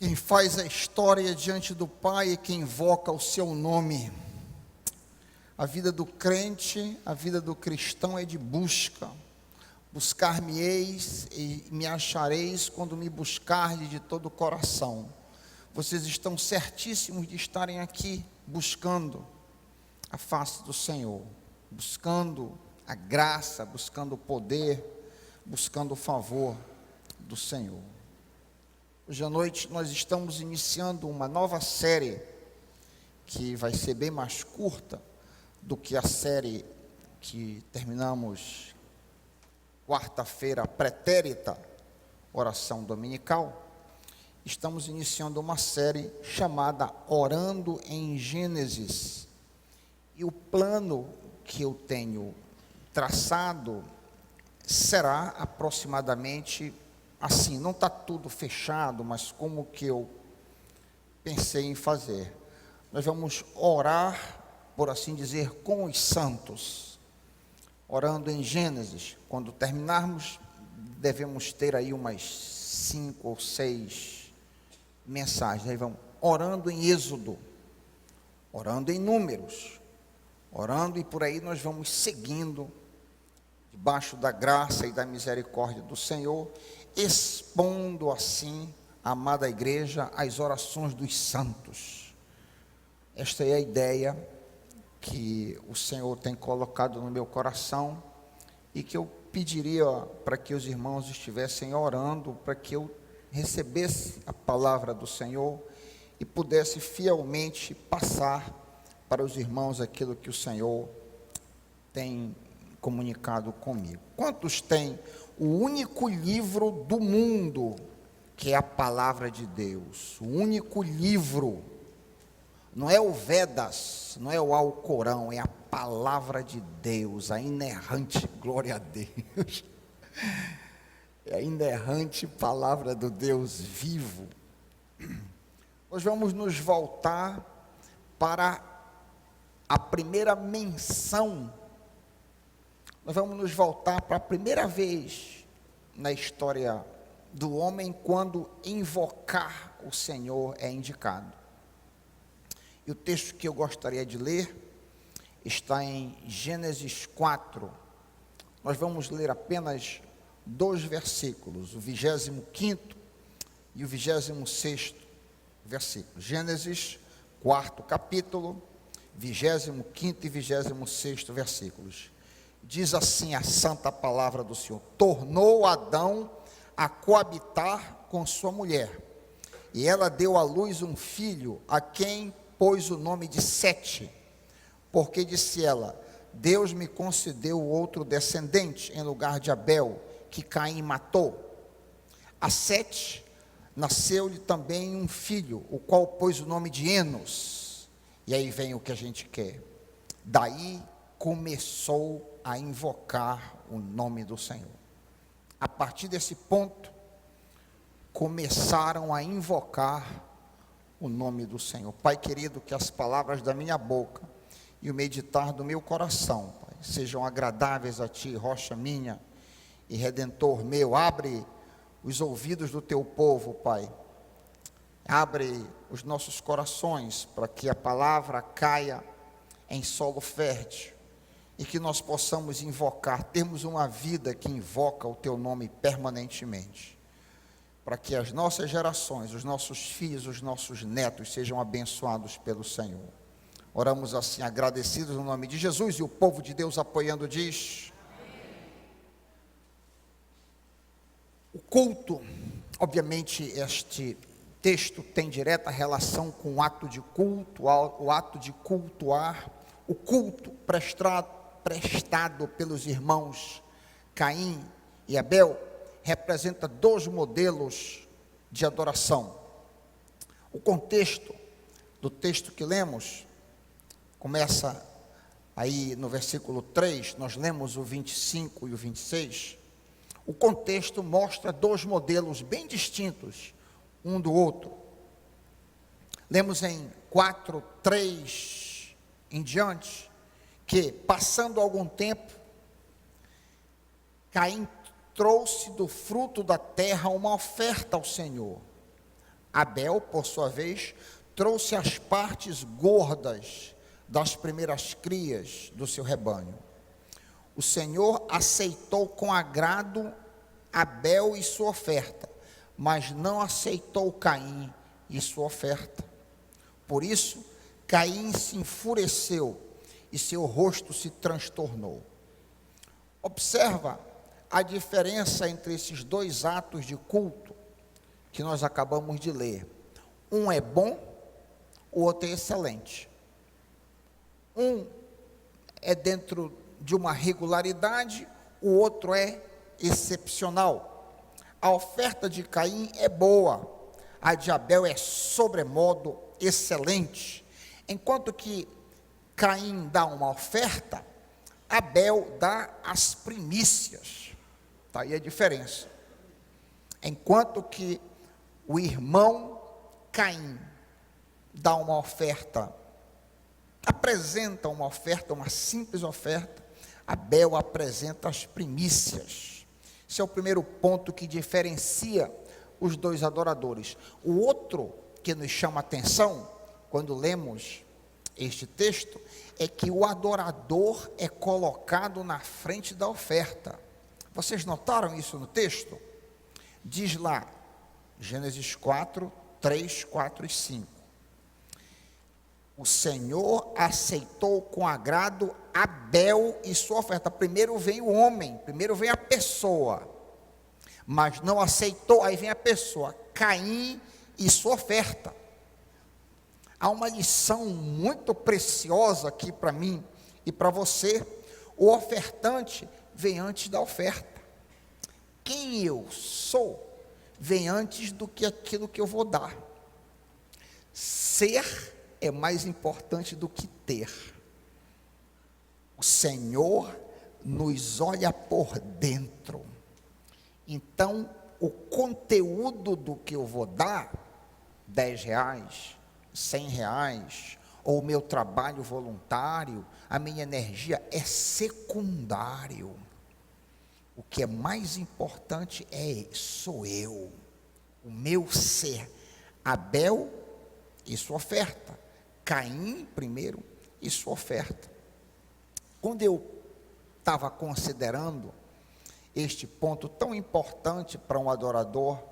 Quem faz a história diante do Pai é quem invoca o seu nome. A vida do crente, a vida do cristão é de busca. Buscar-me-eis e me achareis quando me buscardes de todo o coração. Vocês estão certíssimos de estarem aqui buscando a face do Senhor, buscando a graça, buscando o poder, buscando o favor do Senhor. Hoje à noite nós estamos iniciando uma nova série que vai ser bem mais curta do que a série que terminamos quarta-feira pretérita, oração dominical. Estamos iniciando uma série chamada Orando em Gênesis. E o plano que eu tenho traçado será aproximadamente assim, não está tudo fechado, mas como que eu pensei em fazer. Nós vamos orar, por assim dizer, com os santos, orando em Gênesis. Quando terminarmos, devemos ter aí umas 5 ou 6 mensagens. Aí vamos orando em Êxodo, orando em Números, orando, e por aí nós vamos seguindo, debaixo da graça e da misericórdia do Senhor, expondo assim, amada igreja, as orações dos santos. Esta é a ideia que o Senhor tem colocado no meu coração e que eu pediria para que os irmãos estivessem orando, para que eu recebesse a palavra do Senhor e pudesse fielmente passar para os irmãos aquilo que o Senhor tem comunicado comigo. Quantos têm o único livro do mundo, que é a palavra de Deus? O único livro, não é o Vedas, não é o Alcorão, é a palavra de Deus, a inerrante, glória a Deus, é a inerrante palavra do Deus vivo. Nós vamos nos voltar para a primeira menção. Nós vamos nos voltar para a primeira vez na história do homem quando invocar o Senhor é indicado. E o texto que eu gostaria de ler está em Gênesis 4. Nós vamos ler apenas 2 versículos, o 25º e o 26º versículo. Gênesis 4º capítulo, 25º e 26º versículos. Diz assim a santa palavra do Senhor: tornou Adão a coabitar com sua mulher, e ela deu à luz um filho, a quem pôs o nome de Sete, porque disse ela: Deus me concedeu outro descendente em lugar de Abel, que Caim matou. A Sete nasceu-lhe também um filho, o qual pôs o nome de Enos. E aí vem o que a gente quer. Daí começou a invocar o nome do Senhor. A partir desse ponto, começaram a invocar o nome do Senhor. Pai querido, que as palavras da minha boca e o meditar do meu coração, Pai, sejam agradáveis a Ti, rocha minha e redentor meu. Abre os ouvidos do Teu povo, Pai. Abre os nossos corações para que a palavra caia em solo fértil e que nós possamos invocar, termos uma vida que invoca o Teu nome permanentemente, para que as nossas gerações, os nossos filhos, os nossos netos sejam abençoados pelo Senhor. Oramos assim, agradecidos no nome de Jesus, e o povo de Deus apoiando diz: amém. O culto, obviamente este texto tem direta relação com o ato de culto, o ato de cultuar, o culto prestado pelos irmãos Caim e Abel, representa 2 modelos de adoração. O contexto do texto que lemos começa aí no versículo 3, nós lemos o 25 e o 26. O contexto mostra 2 modelos bem distintos um do outro. Lemos em 4:3 em diante que, passando algum tempo, Caim trouxe do fruto da terra uma oferta ao Senhor. Abel, por sua vez, trouxe as partes gordas das primeiras crias do seu rebanho. O Senhor aceitou com agrado Abel e sua oferta, mas não aceitou Caim e sua oferta. Por isso, Caim se enfureceu e seu rosto se transtornou. Observa a diferença entre esses dois atos de culto que nós acabamos de ler. Um é bom, o outro é excelente. Um é dentro de uma regularidade, o outro é excepcional. A oferta de Caim é boa, a de Abel é sobremodo excelente. Enquanto que Caim dá uma oferta, Abel dá as primícias. Está aí a diferença. Enquanto que o irmão Caim dá uma oferta, apresenta uma oferta, uma simples oferta, Abel apresenta as primícias. Esse é o primeiro ponto que diferencia os dois adoradores. O outro que nos chama a atenção, quando lemos este texto, é que o adorador é colocado na frente da oferta. Vocês notaram isso no texto? Diz lá, Gênesis 4, 3, 4 e 5. O Senhor aceitou com agrado Abel e sua oferta. Primeiro vem o homem, primeiro vem a pessoa, mas não aceitou, aí vem a pessoa, Caim e sua oferta. Há uma lição muito preciosa aqui para mim e para você. O ofertante vem antes da oferta. Quem eu sou vem antes do que aquilo que eu vou dar. Ser é mais importante do que ter. O Senhor nos olha por dentro. Então, o conteúdo do que eu vou dar, R$10, R$100, ou o meu trabalho voluntário, a minha energia, é secundário. O que é mais importante sou eu, o meu ser. Abel e sua oferta. Caim primeiro e sua oferta. Quando eu estava considerando este ponto tão importante para um adorador,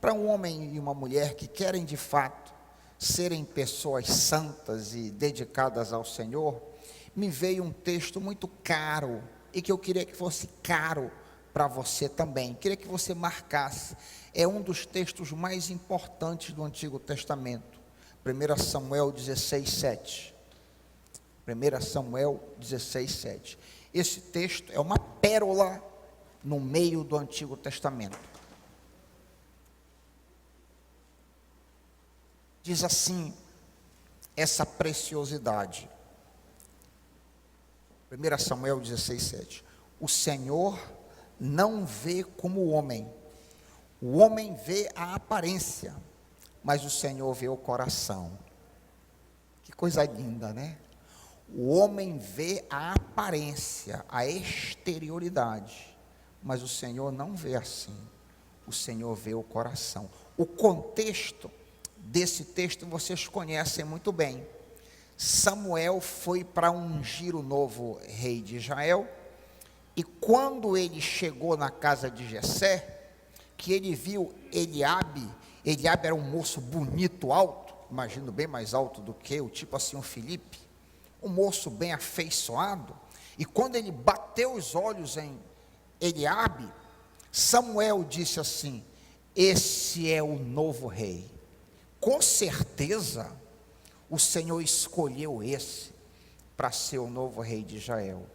para um homem e uma mulher que querem de fato serem pessoas santas e dedicadas ao Senhor, me veio um texto muito caro e que eu queria que fosse caro para você também. Queria que você marcasse. É um dos textos mais importantes do Antigo Testamento. 1 Samuel 16, 7. 1 Samuel 16, 7. Esse texto é uma pérola no meio do Antigo Testamento. Diz assim, essa preciosidade. 1 Samuel 16, 7. O Senhor não vê como o homem vê a aparência, mas o Senhor vê o coração. Que coisa linda, né? O homem vê a aparência, a exterioridade, mas o Senhor não vê assim. O Senhor vê o coração. O contexto desse texto vocês conhecem muito bem. Samuel foi para ungir o novo rei de Israel, e quando ele chegou na casa de Jessé, que ele viu Eliabe era um moço bonito, alto, imagino bem mais alto do que eu, tipo assim um Filipe, um moço bem afeiçoado, e quando ele bateu os olhos em Eliabe, Samuel disse assim, esse é o novo rei, com certeza o Senhor escolheu esse para ser o novo rei de Israel,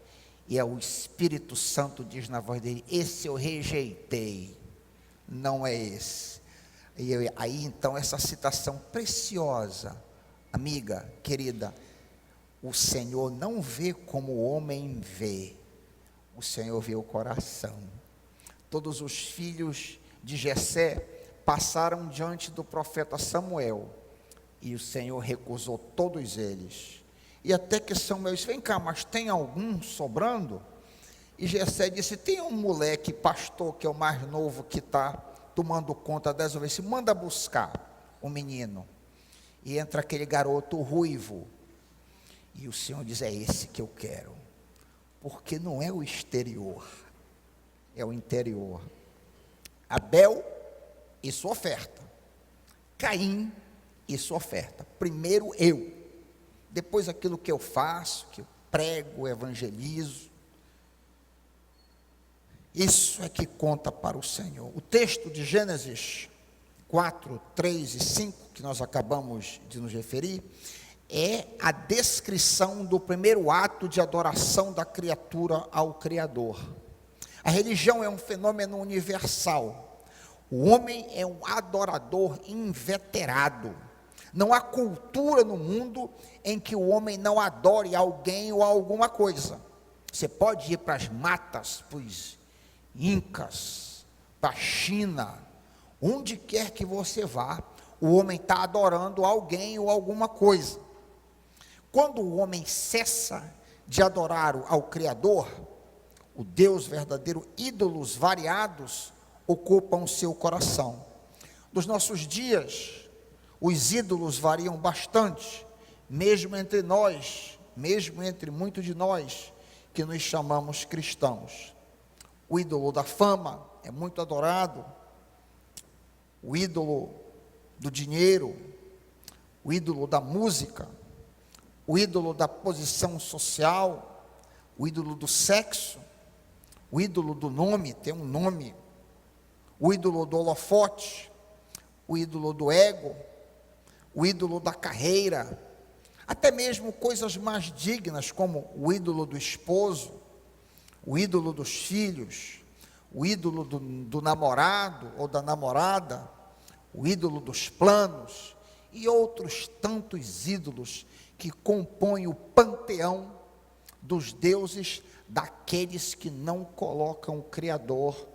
e é o Espírito Santo diz na voz dele, esse eu rejeitei, não é esse. E aí então essa citação preciosa, amiga, querida, o Senhor não vê como o homem vê, o Senhor vê o coração. Todos os filhos de Jessé passaram diante do profeta Samuel, e o Senhor recusou todos eles, e até que Samuel disse, vem cá, mas tem algum sobrando? E Jessé disse, tem um moleque pastor que é o mais novo que está tomando conta das ovelhas, manda buscar. o menino, e entra aquele garoto ruivo, e o Senhor diz: é esse que eu quero, porque não é o exterior, é o interior. Abel e sua oferta, Caim e sua oferta. Primeiro eu, depois aquilo que eu faço, que eu prego, evangelizo. Isso é que conta para o Senhor. O texto de Gênesis 4, 3 e 5, que nós acabamos de nos referir, é a descrição do primeiro ato de adoração da criatura ao Criador. A religião é um fenômeno universal. O homem é um adorador inveterado. Não há cultura no mundo em que o homem não adore alguém ou alguma coisa. Você pode ir para as matas, para os incas, para a China, onde quer que você vá, o homem está adorando alguém ou alguma coisa. Quando o homem cessa de adorar ao Criador, o Deus verdadeiro, ídolos variados ocupam o seu coração. Nos nossos dias, os ídolos variam bastante, mesmo entre nós, mesmo entre muitos de nós que nos chamamos cristãos. O ídolo da fama é muito adorado, o ídolo do dinheiro, o ídolo da música, o ídolo da posição social, o ídolo do sexo, o ídolo do nome, tem um nome, o ídolo do holofote, o ídolo do ego, o ídolo da carreira, até mesmo coisas mais dignas como o ídolo do esposo, o ídolo dos filhos, o ídolo do namorado ou da namorada, o ídolo dos planos e outros tantos ídolos que compõem o panteão dos deuses daqueles que não colocam o Criador,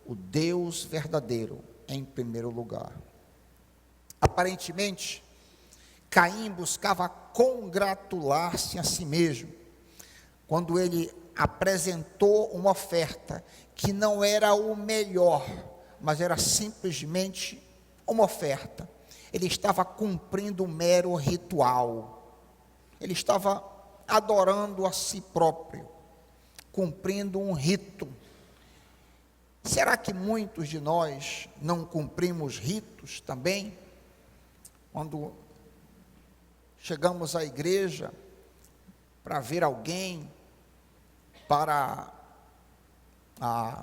o Deus verdadeiro, em primeiro lugar. Aparentemente, Caim buscava congratular-se a si mesmo, quando ele apresentou uma oferta que não era o melhor, mas era simplesmente uma oferta. Ele estava cumprindo um mero ritual, ele estava adorando a si próprio, cumprindo um rito. Será que muitos de nós não cumprimos ritos também? Quando chegamos à igreja para ver alguém, para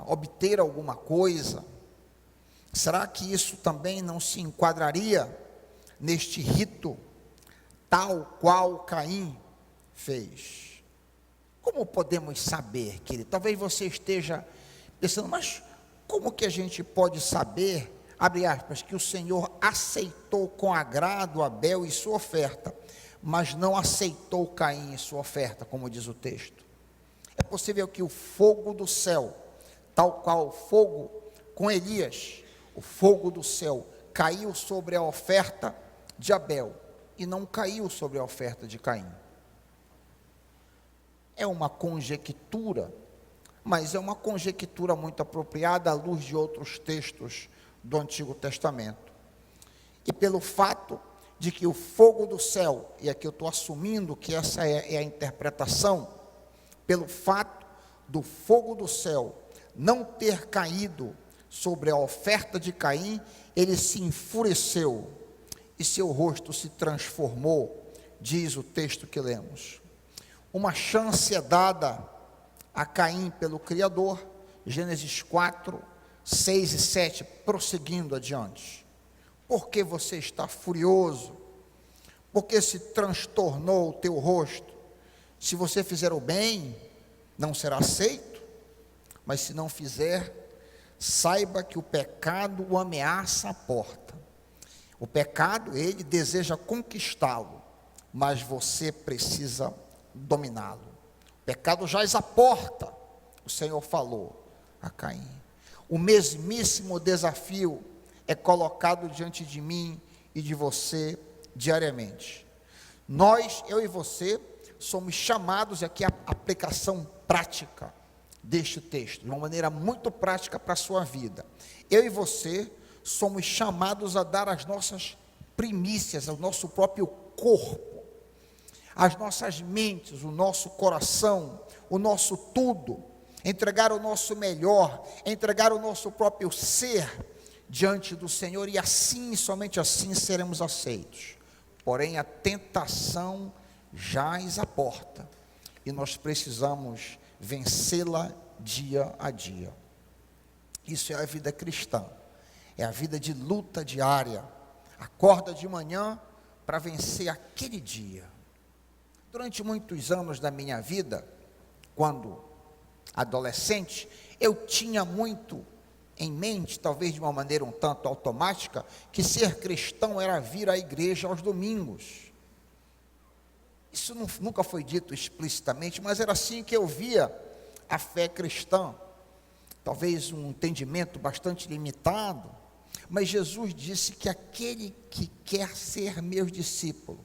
obter alguma coisa, será que isso também não se enquadraria neste rito, tal qual Caim fez? Como podemos saber, querido? Talvez você esteja pensando, mas como que a gente pode saber, abre aspas, que o Senhor aceitou com agrado Abel e sua oferta, mas não aceitou Caim e sua oferta, como diz o texto? É possível que o fogo do céu, tal qual o fogo com Elias, o fogo do céu caiu sobre a oferta de Abel e não caiu sobre a oferta de Caim. É uma conjectura, mas é uma conjectura muito apropriada à luz de outros textos do Antigo Testamento. E pelo fato de que o fogo do céu, e aqui eu estou assumindo que essa é a interpretação, pelo fato do fogo do céu não ter caído sobre a oferta de Caim, ele se enfureceu e seu rosto se transformou, diz o texto que lemos. Uma chance é dada a Caim pelo Criador, Gênesis 4, 6 e 7, prosseguindo adiante. Por que você está furioso? Por que se transtornou o teu rosto? Se você fizer o bem, não será aceito, mas se não fizer, saiba que o pecado o ameaça à porta. O pecado, ele deseja conquistá-lo, mas você precisa dominá-lo. O pecado jaz à porta, o Senhor falou a Caim. O mesmíssimo desafio é colocado diante de mim e de você diariamente. Nós, eu e você, somos chamados aqui à aplicação prática deste texto, de uma maneira muito prática para a sua vida. Eu e você somos chamados a dar as nossas primícias, o nosso próprio corpo, as nossas mentes, o nosso coração, o nosso tudo, entregar o nosso melhor, entregar o nosso próprio ser diante do Senhor, e assim, somente assim, seremos aceitos. Porém, a tentação jaz à porta, e nós precisamos vencê-la dia a dia. Isso é a vida cristã, é a vida de luta diária. Acorda de manhã para vencer aquele dia. Durante muitos anos da minha vida, quando adolescente, eu tinha muito em mente, talvez de uma maneira um tanto automática, que ser cristão era vir à igreja aos domingos. Isso nunca foi dito explicitamente, mas era assim que eu via a fé cristã. Talvez um entendimento bastante limitado, mas Jesus disse que aquele que quer ser meu discípulo,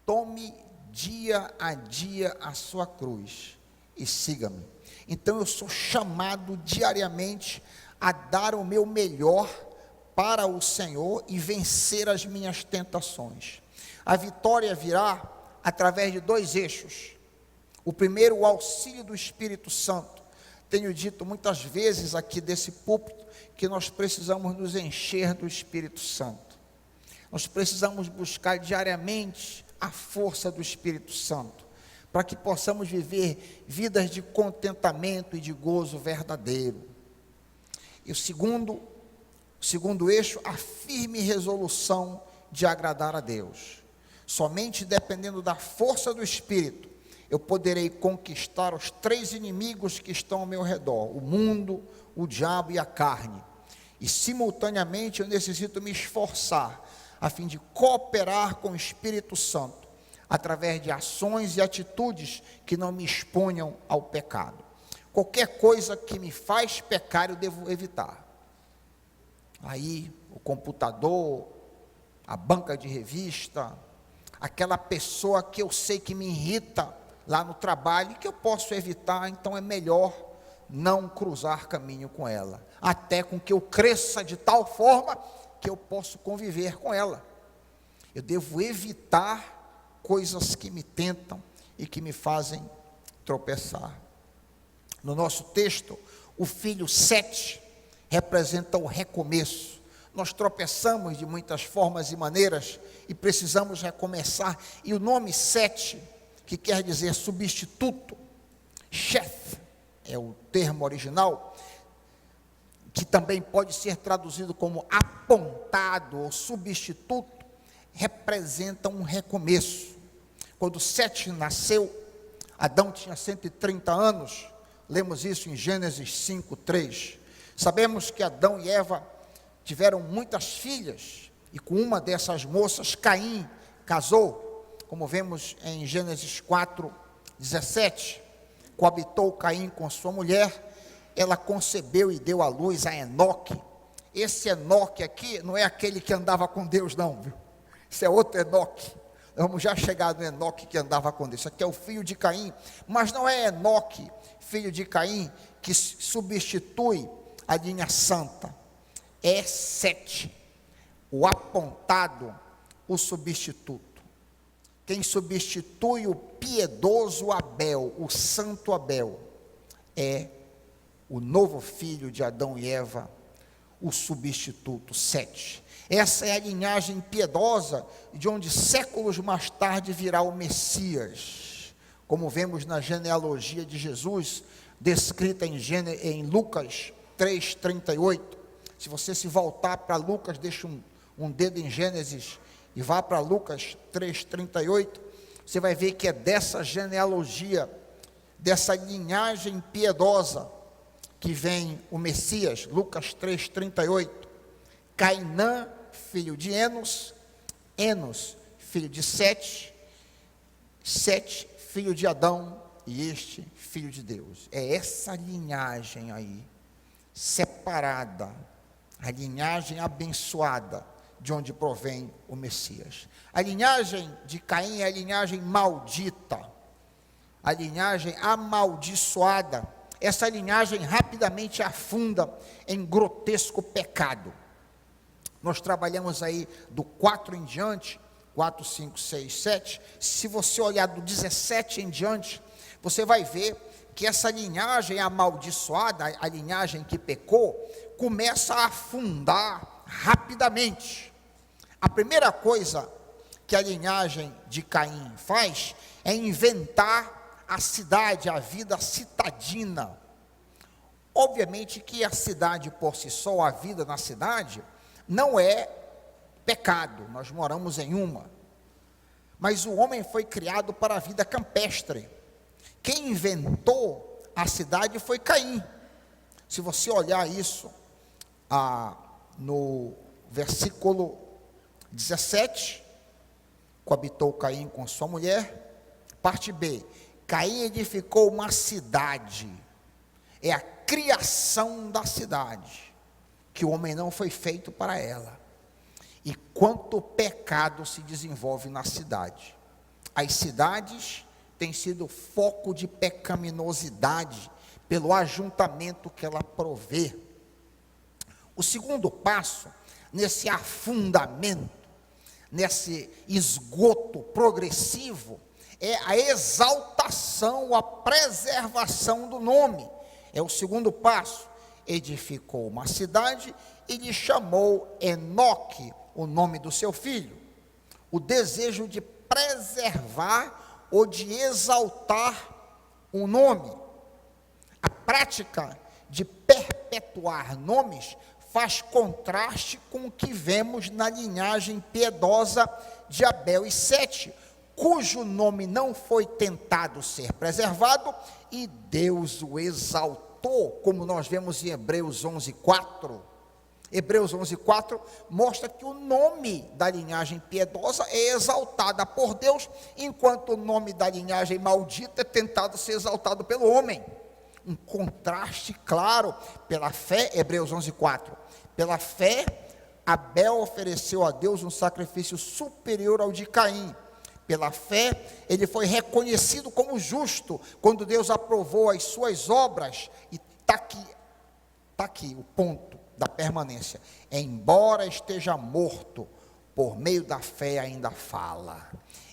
tome dia a dia a sua cruz e siga-me. Então eu sou chamado diariamente a dar o meu melhor para o Senhor e vencer as minhas tentações. A vitória virá através de dois eixos. O primeiro, o auxílio do Espírito Santo. Tenho dito muitas vezes aqui desse púlpito que nós precisamos nos encher do Espírito Santo. Nós precisamos buscar diariamente a força do Espírito Santo, para que possamos viver vidas de contentamento e de gozo verdadeiro. E o segundo eixo, a firme resolução de agradar a Deus. Somente dependendo da força do Espírito, eu poderei conquistar os três inimigos que estão ao meu redor: o mundo, o diabo e a carne. E simultaneamente eu necessito me esforçar a fim de cooperar com o Espírito Santo, através de ações e atitudes que não me exponham ao pecado. Qualquer coisa que me faz pecar, eu devo evitar. Aí, o computador, a banca de revista, aquela pessoa que eu sei que me irrita lá no trabalho e que eu posso evitar, então é melhor não cruzar caminho com ela, até com que eu cresça de tal forma que eu posso conviver com ela. Eu devo evitar coisas que me tentam e que me fazem tropeçar. No nosso texto, o filho 7 representa o recomeço. Nós tropeçamos de muitas formas e maneiras e precisamos recomeçar. E o nome 7, que quer dizer substituto, Sheth, é o termo original, que também pode ser traduzido como apontado ou substituto, representa um recomeço. Quando Sete nasceu, Adão tinha 130 anos, lemos isso em Gênesis 5:3. Sabemos que Adão e Eva tiveram muitas filhas, e com uma dessas moças, Caim casou, como vemos em Gênesis 4:17. Coabitou Caim com sua mulher, ela concebeu e deu à luz a Enoque. Esse Enoque aqui não é aquele que andava com Deus, não, viu? Isso é outro Enoque. Vamos já chegar no Enoque que andava com Deus. Isso aqui é o filho de Caim, mas não é Enoque, filho de Caim, que substitui a linha santa. É Sete, o apontado, o substituto. Quem substitui o piedoso Abel, o santo Abel, é o novo filho de Adão e Eva, o substituto, Sete. Essa é a linhagem piedosa de onde séculos mais tarde virá o Messias, como vemos na genealogia de Jesus, descrita em Lucas 3:38. Se você se voltar para Lucas, deixa um dedo em Gênesis e vá para Lucas 3:38, você vai ver que é dessa genealogia, dessa linhagem piedosa, que vem o Messias. Lucas 3:38. Cainã, filho de Enos, Enos, filho de Sete, Sete, filho de Adão, e este, filho de Deus. É essa linhagem aí, separada, a linhagem abençoada, de onde provém o Messias. A linhagem de Caim é a linhagem maldita, a linhagem amaldiçoada. Essa linhagem rapidamente afunda em grotesco pecado. Nós trabalhamos aí do 4 em diante, 4, 5, 6, 7. Se você olhar do 17 em diante, você vai ver que essa linhagem amaldiçoada, a linhagem que pecou, começa a afundar rapidamente. A primeira coisa que a linhagem de Caim faz é inventar a cidade, a vida citadina. Obviamente que a cidade por si só, a vida na cidade, não é pecado, nós moramos em uma. Mas o homem foi criado para a vida campestre. Quem inventou a cidade foi Caim. Se você olhar isso no versículo 17, coabitou Caim com sua mulher. Parte B, Caim edificou uma cidade. É a criação da cidade, que o homem não foi feito para ela. E quanto pecado se desenvolve na cidade. As cidades têm sido foco de pecaminosidade pelo ajuntamento que ela provê. O segundo passo, nesse afundamento, nesse esgoto progressivo, é a exaltação, a preservação do nome. É o segundo passo. Edificou uma cidade e lhe chamou Enoque, o nome do seu filho. O desejo de preservar ou de exaltar um nome. A prática de perpetuar nomes faz contraste com o que vemos na linhagem piedosa de Abel e Sete, cujo nome não foi tentado ser preservado e Deus o exaltou, como nós vemos em Hebreus 11:4. Hebreus 11:4 mostra que o nome da linhagem piedosa é exaltada por Deus, enquanto o nome da linhagem maldita é tentado ser exaltado pelo homem. Um contraste claro. Pela fé, Hebreus 11:4, pela fé, Abel ofereceu a Deus um sacrifício superior ao de Caim. Pela fé, ele foi reconhecido como justo, quando Deus aprovou as suas obras. E está aqui o ponto da permanência. Embora esteja morto, por meio da fé ainda fala.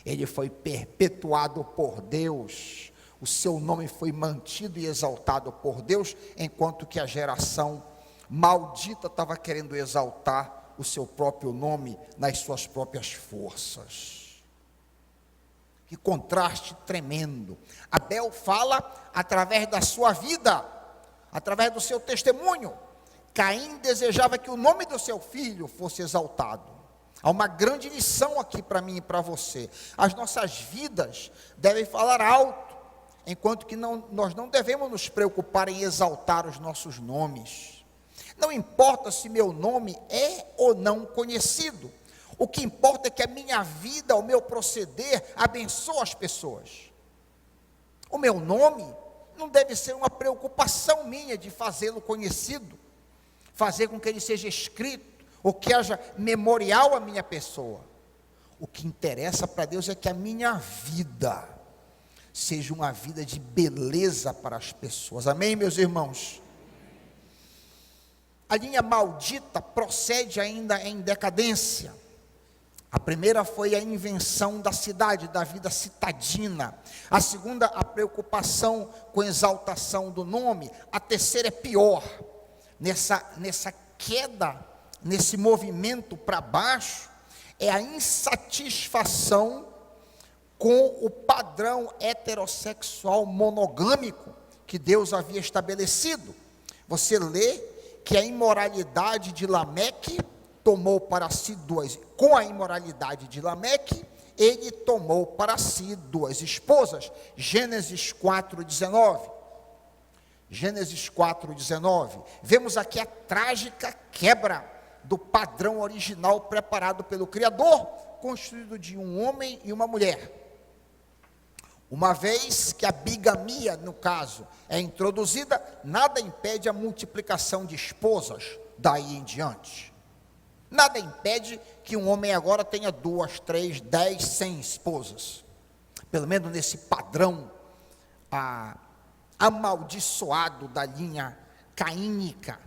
Ele foi perpetuado por Deus. O seu nome foi mantido e exaltado por Deus, enquanto que a geração maldita estava querendo exaltar o seu próprio nome nas suas próprias forças. Que contraste tremendo. Abel fala através da sua vida, através do seu testemunho. Caim desejava que o nome do seu filho fosse exaltado. Há uma grande lição aqui para mim e para você. As nossas vidas devem falar alto, enquanto que nós não devemos nos preocupar em exaltar os nossos nomes. Não importa se meu nome é ou não conhecido. O que importa é que a minha vida, o meu proceder, abençoa as pessoas. O meu nome não deve ser uma preocupação minha de fazê-lo conhecido, fazer com que ele seja escrito, ou que haja memorial à minha pessoa. O que interessa para Deus é que a minha vida seja uma vida de beleza para as pessoas. Amém, meus irmãos? A linha maldita procede ainda em decadência. A primeira foi a invenção da cidade, da vida citadina. A segunda, a preocupação com a exaltação do nome. A terceira é pior. Nessa queda, nesse movimento para baixo, é a insatisfação com o padrão heterossexual monogâmico que Deus havia estabelecido. Você lê que a imoralidade de Lameque tomou para si duas. Com a imoralidade de Lameque, ele tomou para si duas esposas. Gênesis 4:19. Gênesis 4:19. Vemos aqui a trágica quebra do padrão original preparado pelo Criador, construído de um homem e uma mulher. Uma vez que a bigamia, no caso, é introduzida, nada impede a multiplicação de esposas daí em diante. Nada impede que um homem agora tenha 2, 3, 10, 100 esposas. Pelo menos nesse padrão amaldiçoado da linha caínica.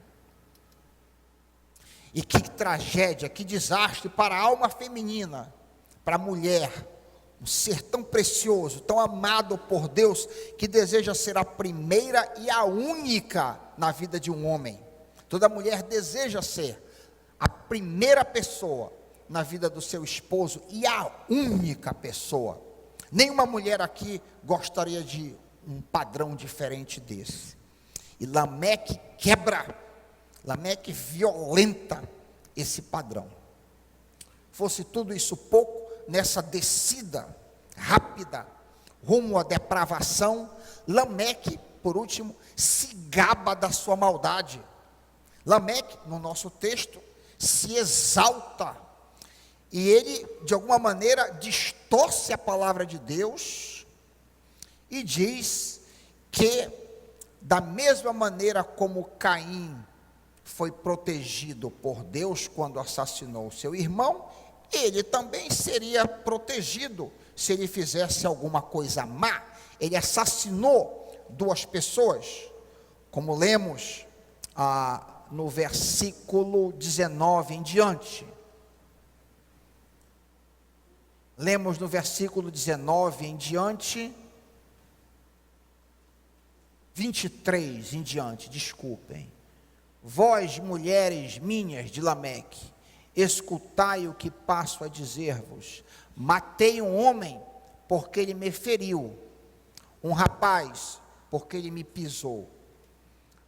E que tragédia, que desastre para a alma feminina, para a mulher, um ser tão precioso, tão amado por Deus, que deseja ser a primeira e a única na vida de um homem. Toda mulher deseja ser a primeira pessoa na vida do seu esposo e a única pessoa. Nenhuma mulher aqui gostaria de um padrão diferente desse. E Lameque quebra, Lameque violenta esse padrão. Fosse tudo isso pouco, nessa descida rápida rumo à depravação, Lameque, por último, se gaba da sua maldade. Lameque, no nosso texto, se exalta, e ele, de alguma maneira, distorce a palavra de Deus, e diz que, da mesma maneira como Caim foi protegido por Deus quando assassinou seu irmão, ele também seria protegido se ele fizesse alguma coisa má. Ele assassinou 2 pessoas, como lemos no versículo 19 em diante. Lemos no versículo 19 em diante, 23 em diante, desculpem. Vós, mulheres minhas de Lameque, escutai o que passo a dizer-vos. Matei um homem, porque ele me feriu, um rapaz, porque ele me pisou.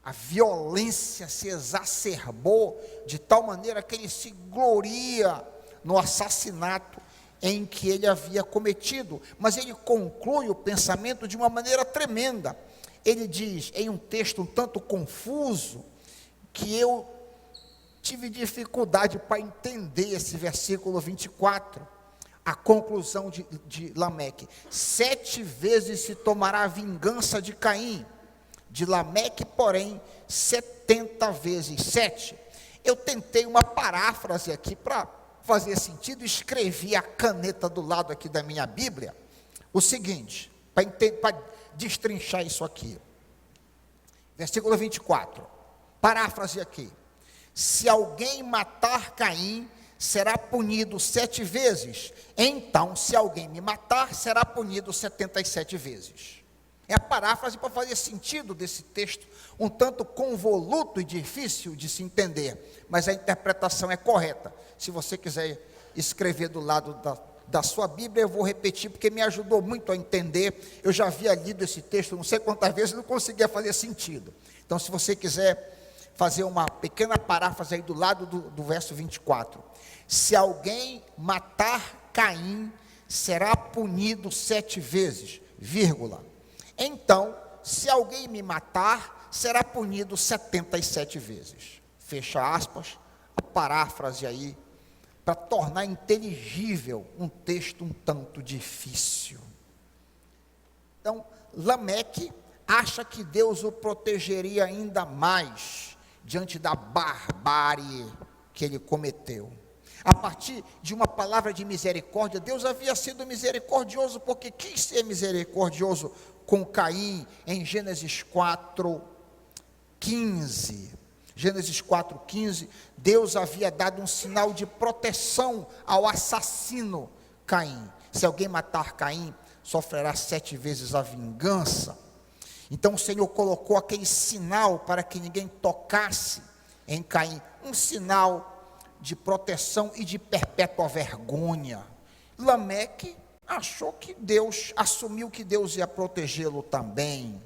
A violência se exacerbou de tal maneira que ele se gloria no assassinato em que ele havia cometido. Mas ele conclui o pensamento de uma maneira tremenda. Ele diz, em um texto um tanto confuso, que eu tive dificuldade para entender esse versículo 24, a conclusão de Lameque. 7 vezes se tomará a vingança de Caim, de Lameque, porém, 70 vezes 7. Eu tentei uma paráfrase aqui para fazer sentido, escrevi a caneta do lado aqui da minha Bíblia, o seguinte, para destrinchar isso aqui. Versículo 24, paráfrase aqui. Se alguém matar Caim, será punido 7 vezes. Então, se alguém me matar, será punido 77 vezes. É a paráfrase para fazer sentido desse texto, um tanto convoluto e difícil de se entender, mas a interpretação é correta. Se você quiser escrever do lado da sua Bíblia, eu vou repetir, porque me ajudou muito a entender. Eu já havia lido esse texto não sei quantas vezes, não conseguia fazer sentido. Então, se você quiser fazer uma pequena paráfrase aí do lado do verso 24. Se alguém matar Caim, será punido 7 vezes, vírgula. Então, se alguém me matar, será punido 77 vezes. Fecha aspas, a paráfrase aí, para tornar inteligível um texto um tanto difícil. Então, Lameque acha que Deus o protegeria ainda mais diante da barbárie que ele cometeu. A partir de uma palavra de misericórdia, Deus havia sido misericordioso, porque quis ser misericordioso com Caim, em Gênesis 4:15. Gênesis 4:15, Deus havia dado um sinal de proteção ao assassino Caim. Se alguém matar Caim, sofrerá 7 vezes a vingança. Então o Senhor colocou aquele sinal para que ninguém tocasse em Caim, um sinal de proteção e de perpétua vergonha. Lameque achou que Deus, assumiu que Deus ia protegê-lo também.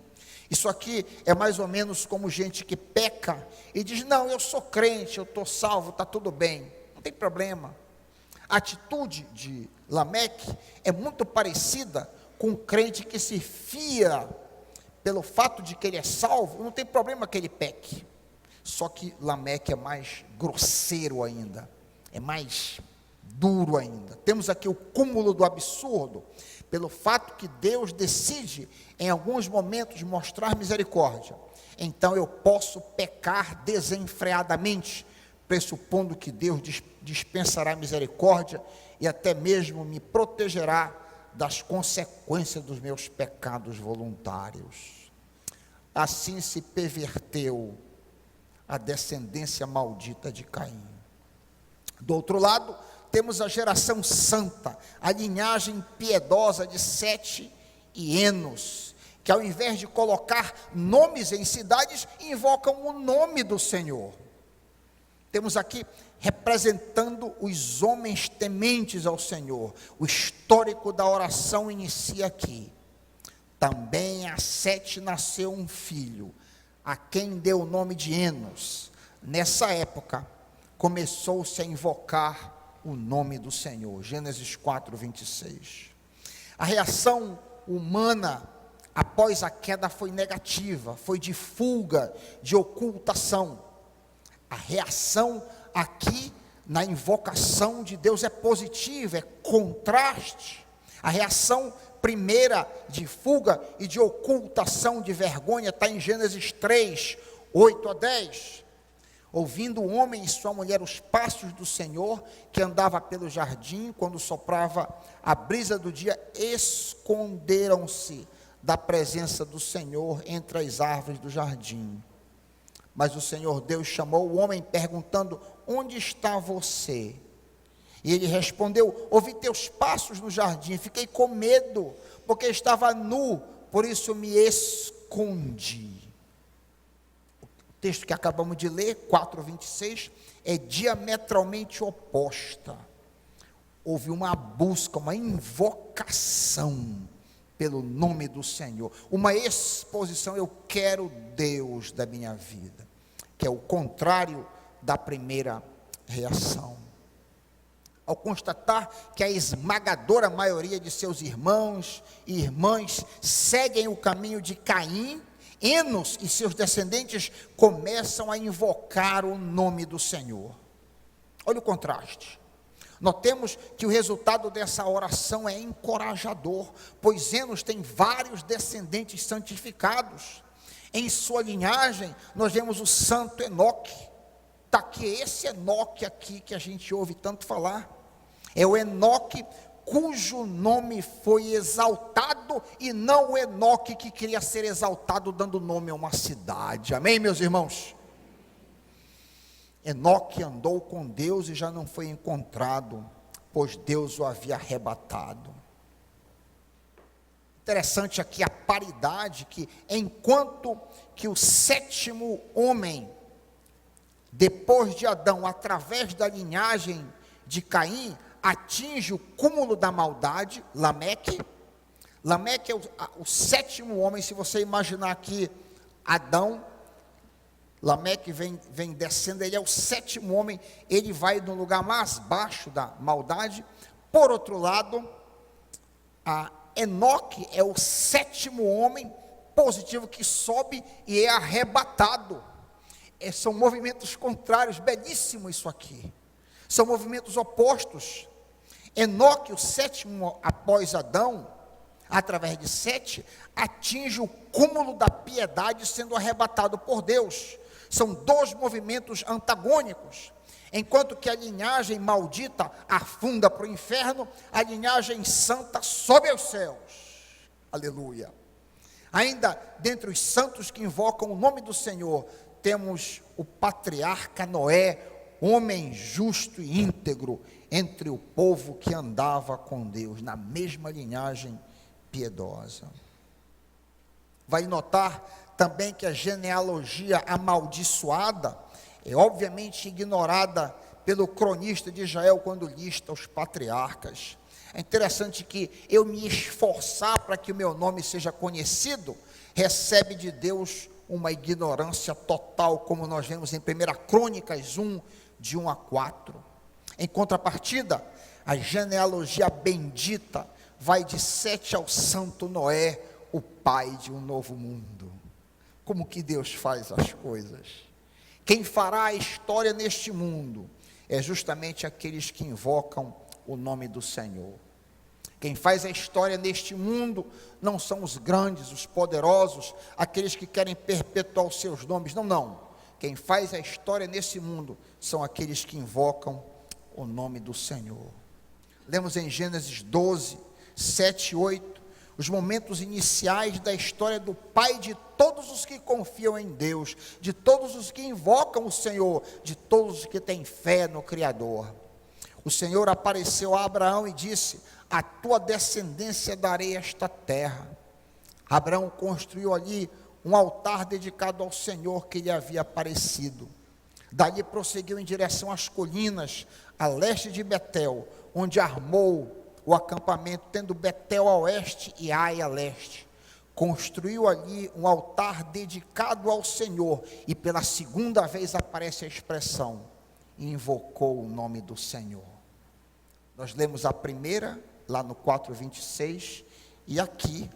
Isso aqui é mais ou menos como gente que peca e diz, não, eu sou crente, eu estou salvo, está tudo bem, não tem problema. A atitude de Lameque é muito parecida com um crente que se fia pelo fato de que ele é salvo, não tem problema que ele peque. Só que Lameque é mais grosseiro ainda, é mais duro ainda. Temos aqui o cúmulo do absurdo, pelo fato que Deus decide, em alguns momentos, mostrar misericórdia. Então eu posso pecar desenfreadamente, pressupondo que Deus dispensará misericórdia e até mesmo me protegerá das consequências dos meus pecados voluntários. Assim se perverteu a descendência maldita de Caim. Do outro lado, temos a geração santa, a linhagem piedosa de Sete e Enos, que ao invés de colocar nomes em cidades, invocam o nome do Senhor. Temos aqui representando os homens tementes ao Senhor. O histórico da oração inicia aqui. Também a Sete nasceu um filho, a quem deu o nome de Enos. Nessa época, começou-se a invocar o nome do Senhor. Gênesis 4, 26. A reação humana após a queda foi negativa, foi de fuga, de ocultação. A reação aqui na invocação de Deus é positiva, é contraste. A reação primeira de fuga e de ocultação, de vergonha, está em Gênesis 3, 8 a 10. Ouvindo o homem e sua mulher os passos do Senhor, que andava pelo jardim, quando soprava a brisa do dia, esconderam-se da presença do Senhor entre as árvores do jardim. Mas o Senhor Deus chamou o homem, perguntando: onde está você? E ele respondeu: ouvi teus passos no jardim, fiquei com medo, porque estava nu, por isso me escondi. O texto que acabamos de ler, 4:26, é diametralmente oposta. Houve uma busca, uma invocação pelo nome do Senhor, uma exposição: eu quero Deus da minha vida, que é o contrário da primeira reação. Ao constatar que a esmagadora maioria de seus irmãos e irmãs seguem o caminho de Caim, Enos e seus descendentes começam a invocar o nome do Senhor. Olha o contraste. Notemos que o resultado dessa oração é encorajador, pois Enos tem vários descendentes santificados. Em sua linhagem, nós vemos o santo Enoque. Está aqui esse Enoque aqui que a gente ouve tanto falar. É o Enoque cujo nome foi exaltado, e não o Enoque que queria ser exaltado dando nome a uma cidade. Amém, meus irmãos? Enoque andou com Deus e já não foi encontrado, pois Deus o havia arrebatado. Interessante aqui a paridade, que enquanto que o sétimo homem, depois de Adão, através da linhagem de Caim, atinge o cúmulo da maldade, Lameque. Lameque é o sétimo homem. Se você imaginar aqui Adão, Lameque vem descendo, ele é o sétimo homem, ele vai no lugar mais baixo da maldade. Por outro lado, Enoque é o sétimo homem positivo que sobe e é arrebatado. São movimentos contrários, belíssimo isso aqui. São movimentos opostos. Enoque, o sétimo após Adão, através de Sete, atinge o cúmulo da piedade, sendo arrebatado por Deus. São dois movimentos antagônicos. Enquanto que a linhagem maldita afunda para o inferno, a linhagem santa sobe aos céus. Aleluia. Ainda dentre os santos que invocam o nome do Senhor, temos o patriarca Noé, homem justo e íntegro entre o povo que andava com Deus, na mesma linhagem piedosa. Vai notar também que a genealogia amaldiçoada é obviamente ignorada pelo cronista de Israel quando lista os patriarcas. É interessante que eu me esforçar para que o meu nome seja conhecido, recebe de Deus uma ignorância total, como nós vemos em 1 Crônicas 1, de 1 a 4. Em contrapartida, a genealogia bendita vai de Sete ao santo Noé, o pai de um novo mundo. Como que Deus faz as coisas? Quem fará a história neste mundo é justamente aqueles que invocam o nome do Senhor. Quem faz a história neste mundo não são os grandes, os poderosos, aqueles que querem perpetuar os seus nomes, não. Quem faz a história nesse mundo são aqueles que invocam o nome do Senhor. Lemos em Gênesis 12, 7 e 8, os momentos iniciais da história do Pai de todos os que confiam em Deus, de todos os que invocam o Senhor, de todos os que têm fé no Criador. O Senhor apareceu a Abraão e disse: a tua descendência darei esta terra. Abraão construiu ali um altar dedicado ao Senhor que lhe havia aparecido. Dali prosseguiu em direção às colinas, a leste de Betel, onde armou o acampamento, tendo Betel a oeste e Ai a leste. Construiu ali um altar dedicado ao Senhor, e pela segunda vez aparece a expressão: invocou o nome do Senhor. Nós lemos a primeira, lá no 4:26, e aqui,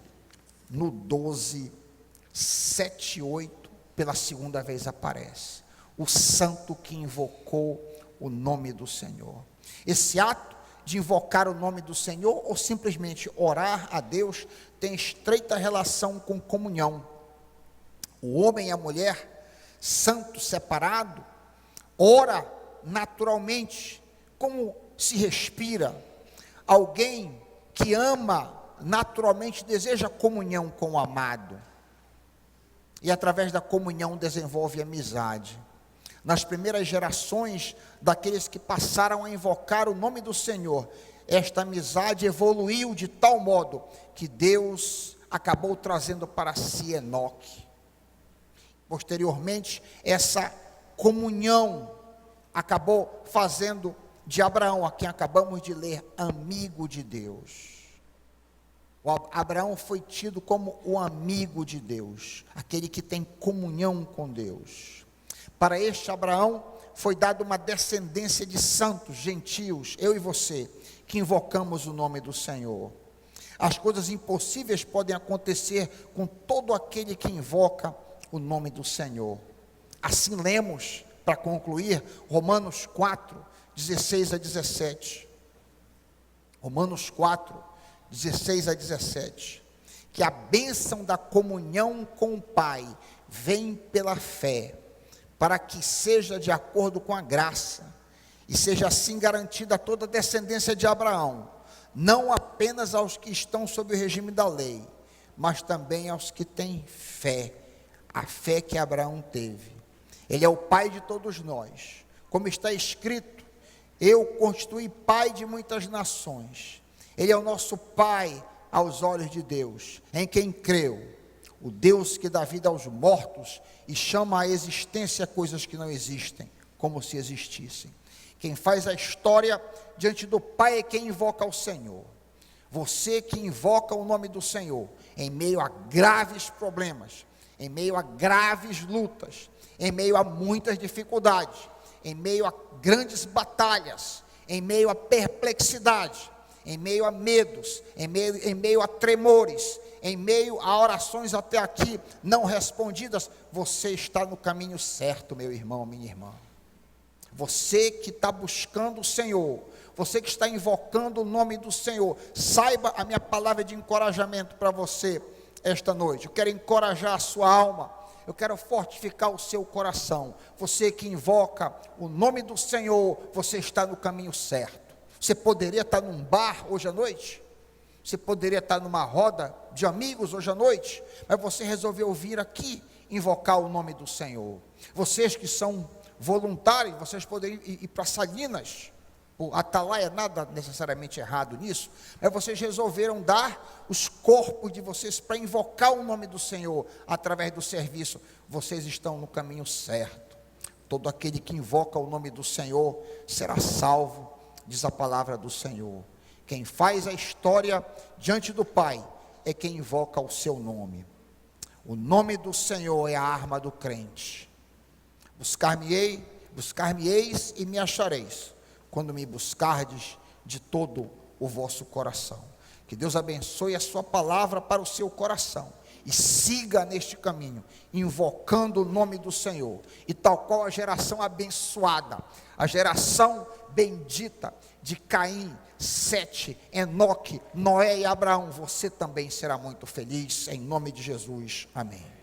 no 12:7-8, pela segunda vez aparece: o santo que invocou o nome do Senhor. Esse ato de invocar o nome do Senhor, ou simplesmente orar a Deus, tem estreita relação com comunhão. O homem e a mulher, santo, separado, ora naturalmente, como se respira. Alguém que ama naturalmente deseja comunhão com o amado, e através da comunhão desenvolve amizade. Nas primeiras gerações daqueles que passaram a invocar o nome do Senhor, esta amizade evoluiu de tal modo que Deus acabou trazendo para si Enoque. Posteriormente, essa comunhão acabou fazendo de Abraão, a quem acabamos de ler, amigo de Deus. Abraão foi tido como o amigo de Deus, aquele que tem comunhão com Deus. Para este Abraão foi dada uma descendência de santos, gentios, eu e você, que invocamos o nome do Senhor. As coisas impossíveis podem acontecer com todo aquele que invoca o nome do Senhor. Assim lemos, para concluir, Romanos 4:16-17. Romanos 4:16-17. Que a bênção da comunhão com o Pai vem pela fé, para que seja de acordo com a graça, e seja assim garantida toda a descendência de Abraão, não apenas aos que estão sob o regime da lei, mas também aos que têm fé, a fé que Abraão teve. Ele é o pai de todos nós, como está escrito: eu constituí pai de muitas nações. Ele é o nosso pai aos olhos de Deus, em quem creu, o Deus que dá vida aos mortos e chama à existência coisas que não existem, como se existissem. Quem faz a história diante do Pai é quem invoca o Senhor. Você que invoca o nome do Senhor, em meio a graves problemas, em meio a graves lutas, em meio a muitas dificuldades, em meio a grandes batalhas, em meio a perplexidade, em meio a medos, em meio a tremores, em meio a orações até aqui não respondidas, você está no caminho certo, meu irmão, minha irmã. Você que está buscando o Senhor, você que está invocando o nome do Senhor, saiba a minha palavra de encorajamento para você esta noite. Eu quero encorajar a sua alma, eu quero fortificar o seu coração. Você que invoca o nome do Senhor, você está no caminho certo. Você poderia estar num bar hoje à noite, você poderia estar numa roda de amigos hoje à noite, mas você resolveu vir aqui invocar o nome do Senhor. Vocês que são voluntários, vocês poderiam ir para Salinas, o Atalaia, nada necessariamente errado nisso, mas vocês resolveram dar os corpos de vocês para invocar o nome do Senhor através do serviço. Vocês estão no caminho certo. Todo aquele que invoca o nome do Senhor será salvo, diz a palavra do Senhor. Quem faz a história diante do Pai é quem invoca o seu nome. O nome do Senhor é a arma do crente. Buscar-me-eis e me achareis, quando me buscardes de todo o vosso coração. Que Deus abençoe a sua palavra para o seu coração, e siga neste caminho, invocando o nome do Senhor, e tal qual a geração abençoada, a geração bendita de Caim, Sete, Enoque, Noé e Abraão, você também será muito feliz, em nome de Jesus, amém.